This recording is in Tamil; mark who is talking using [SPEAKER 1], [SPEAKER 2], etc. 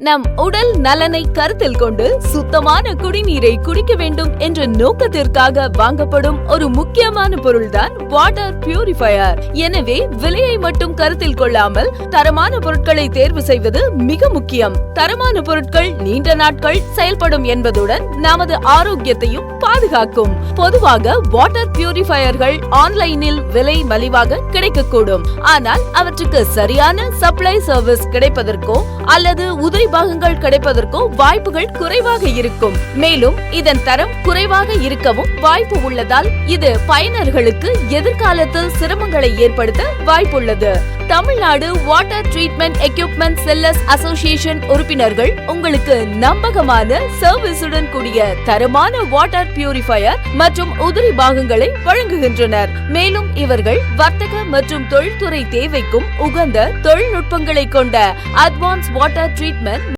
[SPEAKER 1] நம் உடல் நலனை கருத்தில் கொண்டு சுத்தமான குடிநீரை குடிக்க வேண்டும் என்ற நோக்கத்திற்காக வாங்கப்படும் ஒரு முக்கியமான பொருள்தான் வாட்டர் பியூரிஃபையர். எனவே விலையை மட்டும் கருத்தில் கொள்ளாமல் தரமான பொருட்களை தேர்வு செய்வது மிக முக்கியம். தரமான பொருட்கள் நீண்ட நாட்கள் செயல்படும் என்பதுடன் நமது ஆரோக்கியத்தையும் பாதுகாக்கும். பொதுவாக வாட்டர் பியூரிஃபையர்கள் ஆன்லைனில் விலை மலிவாக கிடைக்கக்கூடும். ஆனால் அவற்றுக்கு சரியான சப்ளை சர்வீஸ் கிடைப்பதற்கோ அல்லது உதிரி பாகங்கள் கிடைப்பதற்கோ வாய்ப்புகள் குறைவாக இருக்கும். மேலும் இதன் தரம் குறைவாக இருக்கவும் வாய்ப்பு உள்ளதால் இது பயனர்களுக்கு எதிர்காலத்தில் சிரமங்களை ஏற்படுத்த வாய்ப்புள்ளது. Tamil Nadu water treatment equipment sellers association உறுப்பினர்கள் உங்களுக்கு நம்பகமான சர்வீஸுடன் கூடிய தரமான வாட்டர் பியூரிஃபையர் மற்றும் உதிரி பாகங்களை வழங்குகின்றனர். மேலும் இவர்கள் வர்த்தக மற்றும் தொழில்துறை தேவைக்கும் உகந்த தொழில்நுட்பங்களை கொண்ட அட்வான்ஸ் வாட்டர் ட்ரீட்மெண்ட்